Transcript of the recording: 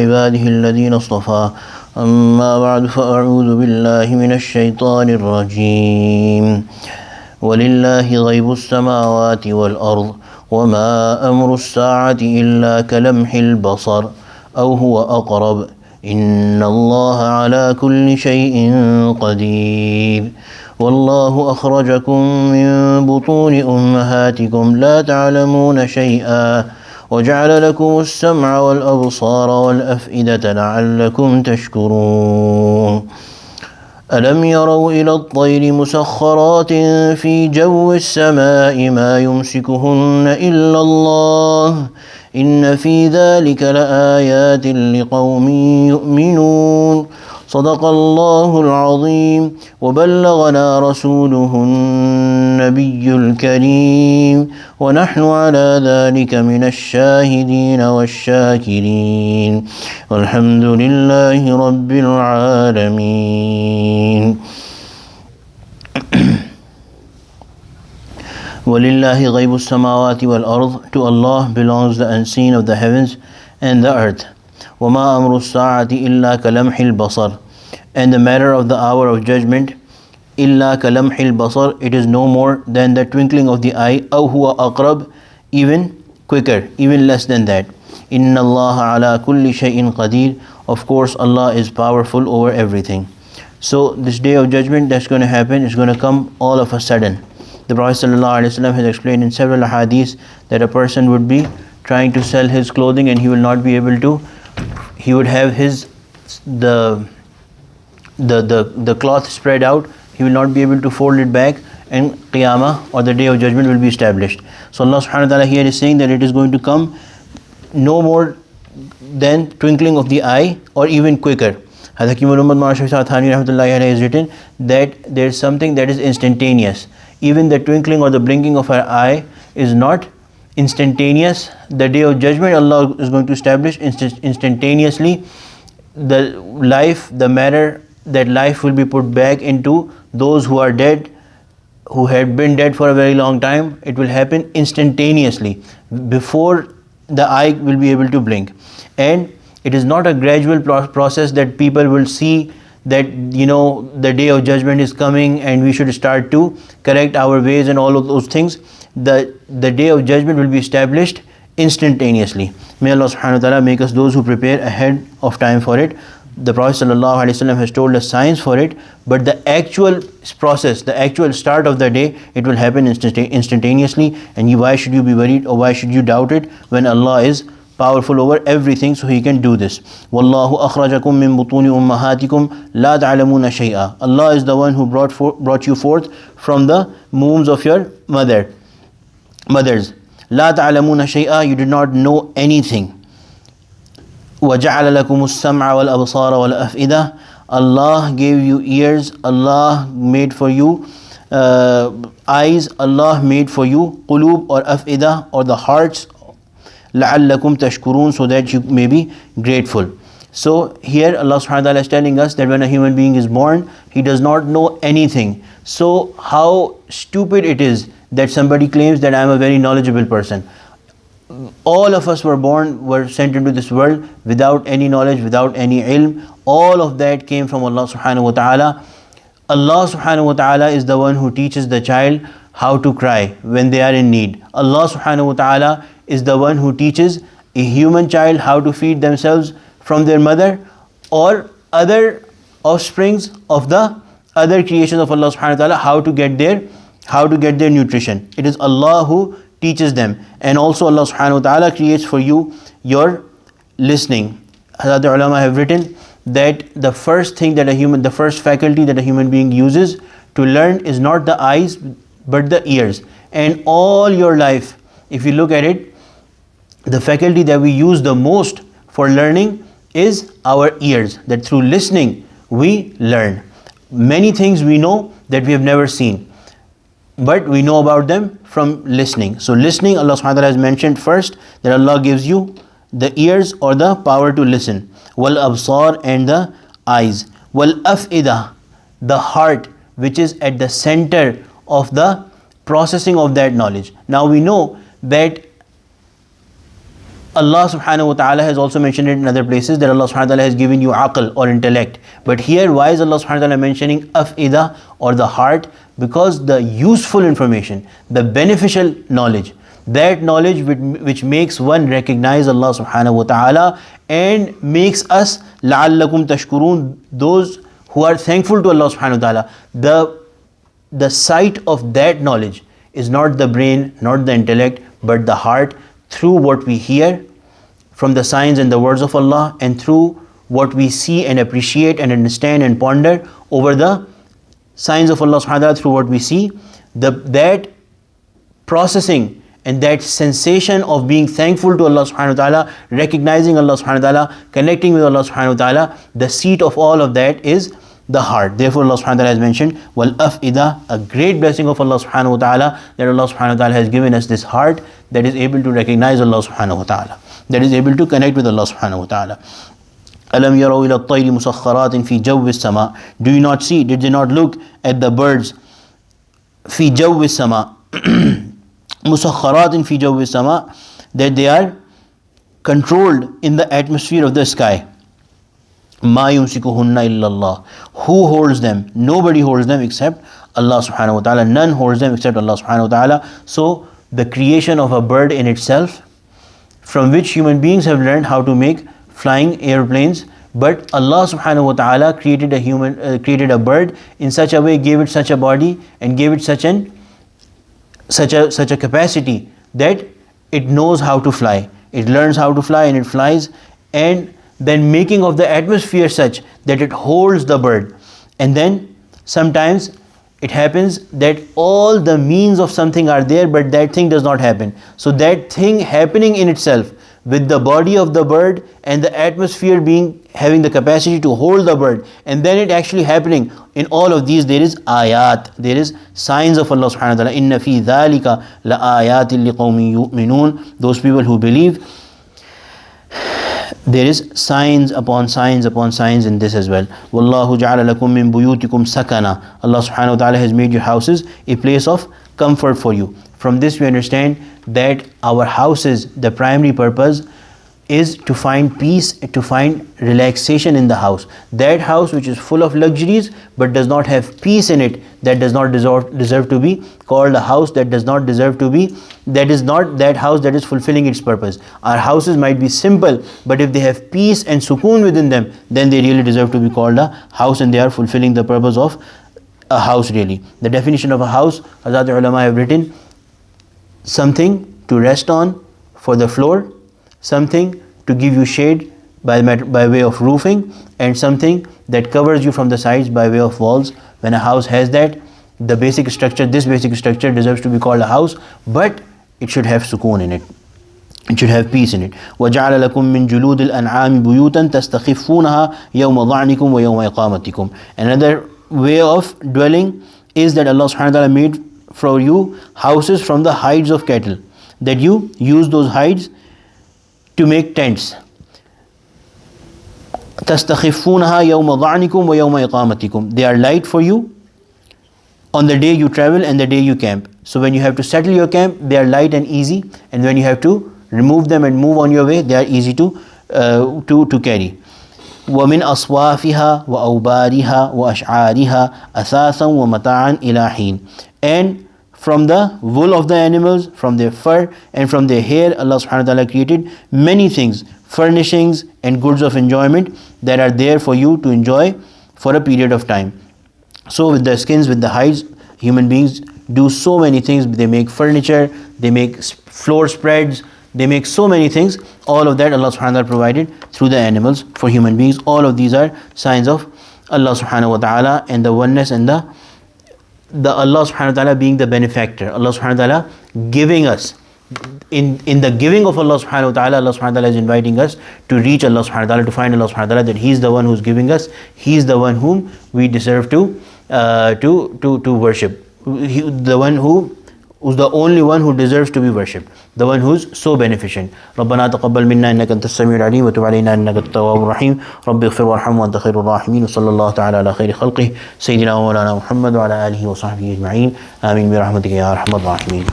عباده الذين اصطفى أما بعد فأعوذ بالله من الشيطان الرجيم ولله غيب السماوات والأرض وما أمر الساعة إلا كلمح البصر أو هو أقرب إن الله على كل شيء قدير والله أخرجكم من بطون أمهاتكم لا تعلمون شيئا وجعل لكم السمع والأبصار والأفئدة لعلكم تشكرون ألم يروا إلى الطير مسخرات في جو السماء ما يمسكهن إلا الله إن في ذلك لآيات لقوم يؤمنون صدق الله العظيم وبلغنا رسوله النبي الكريم ونحن على ذلك من الشاهدين والشاكرين والحمد لله رب العالمين. وَلِلَّهِ غَيْبُ السَّمَاوَاتِ وَالْأَرْضِ. To Allah belongs the unseen of the heavens and the earth. وَمَا أَمْرُ السَّاعَةِ إِلَّا كَلَمْحِ الْبَصَرِ. And the matter of the hour of judgment, إِلَّا كَلَمْحِ الْبَصَرِ, it is no more than the twinkling of the eye, أَوْ هُوَ أَقْرَبُ, even quicker, even less than that. إِنَّ اللَّهَ عَلَى كُلِّ شَيْءٍ قَدِيرٌ. Of course, Allah is powerful over everything. So this day of judgment that's going to happen is going to come all of a sudden. The Prophet ﷺ has explained in several hadiths that a person would be trying to sell his clothing and he will not be able to. He would have the cloth spread out. He will not be able to fold it back, and Qiyamah or the day of judgment will be established. So Allah subhanahu wa ta'ala here is saying that it is going to come no more than twinkling of the eye or even quicker. Hakim Muhammad Thani has written that there is something that is instantaneous. Even the twinkling or the blinking of our eye is not instantaneous. The day of judgment Allah is going to establish instantaneously the life, the matter that life will be put back into those who are dead, who had been dead for a very long time. It will happen instantaneously before the eye will be able to blink. And it is not a gradual process that people will see that the day of judgment is coming and we should start to correct our ways and all of those things. The day of judgment will be established instantaneously. May Allah subhanahu wa ta'ala make us those who prepare ahead of time for it. The Prophet ﷺ has told us signs for it, but the actual process, the actual start of the day, it will happen instantaneously. And why should you be worried or why should you doubt it when Allah is powerful over everything, so He can do this. Wallahu akhrajakum min butuni ummahatikum la ta'lamuna shay'a. Allah is the one who brought you forth from the wombs of your mothers. La ta'lamuna shay'a, you did not know anything. وَجَعَلَ لَكُمُ السَّمْعَ وَالْأَبْصَارَ وَالْأَفْئِدَةَ. Allah gave you ears, Allah made for you eyes, Allah made for you qulub or af'idah or the hearts, لَعَلَّكُمْ تَشْكُرُونَ, so that you may be grateful. So here Allah subhanahu wa ta'ala is telling us that when a human being is born, he does not know anything. So how stupid it is that somebody claims that I am a very knowledgeable person. All of us were sent into this world without any knowledge, without any ilm. All of that came from Allah subhanahu wa ta'ala. Allah subhanahu wa ta'ala is the one who teaches the child how to cry when they are in need. Allah subhanahu wa ta'ala is the one who teaches a human child how to feed themselves from their mother or other offsprings of the other creations of Allah subhanahu wa ta'ala how to get their nutrition. It is Allah who teaches them. And also Allah subhanahu wa ta'ala creates for you your listening. Hazrat ulama have written that the first faculty that a human being uses to learn is not the eyes but the ears. And all your life, if you look at it, the faculty that we use the most for learning is our ears. That through listening we learn. Many things we know that we have never seen, but we know about them from listening. So listening, Allah subhanahu wa ta'ala has mentioned first that Allah gives you the ears or the power to listen. Wal absar, and the eyes. Wal af'idah, the heart, which is at the center of the processing of that knowledge. Now we know that Allah subhanahu wa ta'ala has also mentioned it in other places that Allah subhanahu wa ta'ala has given you aql or intellect. But here, why is Allah subhanahu wa ta'ala mentioning af'ida or the heart? Because the useful information, the beneficial knowledge, that knowledge which makes one recognize Allah subhanahu wa ta'ala and makes us la'allakum tashkurun, those who are thankful to Allah subhanahu wa ta'ala. The sight of that knowledge is not the brain, not the intellect, but the heart, through what we hear from the signs and the words of Allah, and through what we see and appreciate and understand and ponder over the signs of Allah subhanahu wa ta'ala, through what we see, that processing and that sensation of being thankful to Allah subhanahu wa ta'ala, recognizing Allah subhanahu wa ta'ala, connecting with Allah subhanahu wa ta'ala, the seat of all of that is the heart. Therefore Allah subhanahu wa ta'ala has mentioned wal af'ida, a great blessing of Allah subhanahu wa ta'ala, that Allah subhanahu wa ta'ala has given us this heart that is able to recognize Allah subhanahu wa ta'ala, that is able to connect with Allah subhanahu wa ta'ala. Alam yaraw ila at-tayri musakhkharatin fi jawwi as-sama, do you not see, did they not look at the birds fi jawwi as-sama musakhkharatin fi jawwi as-sama, that they are controlled in the atmosphere of the sky. Ma yumsikuhunna illallah, who holds them? Nobody holds them except Allah subhanahu wa ta'ala. None holds them except Allah subhanahu wa ta'ala. So the creation of a bird in itself, from which human beings have learned how to make flying airplanes, but Allah subhanahu wa ta'ala created a bird in such a way, gave it such a body and gave it such a capacity that it knows how to fly. It learns how to fly and it flies, and then making of the atmosphere such that it holds the bird. And then sometimes it happens that all the means of something are there, but that thing does not happen. So that thing happening in itself, with the body of the bird and the atmosphere having the capacity to hold the bird, and then it actually happening, in all of these there is ayat, there is signs of Allah subhanahu wa ta'ala. Inna fi dhalika la ayatin liqawmin yu'minun, those people who believe, there is signs upon signs upon signs in this as well. Wallahu ja'ala lakum min buyutikum sakana, Allah subhanahu wa ta'ala has made your houses a place of comfort for you. From this we understand that our houses, the primary purpose is to find peace, to find relaxation in the house. That house which is full of luxuries but does not have peace in it, that does not deserve to be called a house, that does not deserve to be, that is not that house that is fulfilling its purpose. Our houses might be simple, but if they have peace and sukoon within them, then they really deserve to be called a house, and they are fulfilling the purpose of a house really. The definition of a house, Hazrat ulama have written, something to rest on for the floor, something to give you shade by way of roofing, and something that covers you from the sides by way of walls. When a house has that, the basic structure, this basic structure deserves to be called a house, but it should have sukoon in it. It should have peace in it. وَجَعَلَ لَكُم مِّن جُلُودِ الْأَنْعَامِ بُيُوتًا تَسْتَخِفُّونَهَا يَوْمَ ظَعْنِكُمْ وَيَوْمَ إِقَامَتِكُمْ. Another way of dwelling is that Allah subhanahu wa ta'ala made for you houses from the hides of cattle, that you use those hides to make tents. تَسْتَخِفُّونَهَا يَوْمَ ظَعْنِكُمْ وَيَوْمَ إِقَامَتِكُمْ. They are light for you on the day you travel and the day you camp. So when you have to settle your camp, they are light and easy, and when you have to remove them and move on your way, they are easy to carry. وَمِنْ أَصْوَافِهَا وَأَوْبَارِهَا وَأَشْعَارِهَا أَثَاثًا وَمَتَاعًا إِلَى حِينٍ. And from the wool of the animals, from their fur and from their hair, Allah subhanahu wa ta'ala created many things, furnishings and goods of enjoyment that are there for you to enjoy for a period of time. So with the skins, with the hides, human beings do so many things. They make furniture, they make floor spreads, they make so many things. All of that Allah subhanahu wa ta'ala provided through the animals for human beings. All of these are signs of Allah subhanahu wa ta'ala and the oneness, and the Allah subhanahu wa ta'ala being the benefactor. Allah subhanahu wa ta'ala giving us. In the giving of Allah subhanahu wa ta'ala, Allah subhanahu wa ta'ala is inviting us to reach Allah subhanahu wa ta'ala, to find Allah subhanahu wa ta'ala, that He is the one who is giving us, He is the one whom we deserve to worship. The one who's the only one who deserves to be worshipped, the one who's so beneficent. ربنا تقبل منا إنك أنت السميع العليم وتب علينا إنك التواب الرحيم رب اغفر وارحم وأنت خير الراحمين وصلى الله تعالى على خير خلقه سيدنا ومولانا محمد وعلى آله وصحبه أجمعين آمين برحمتك يا أرحم الراحمين.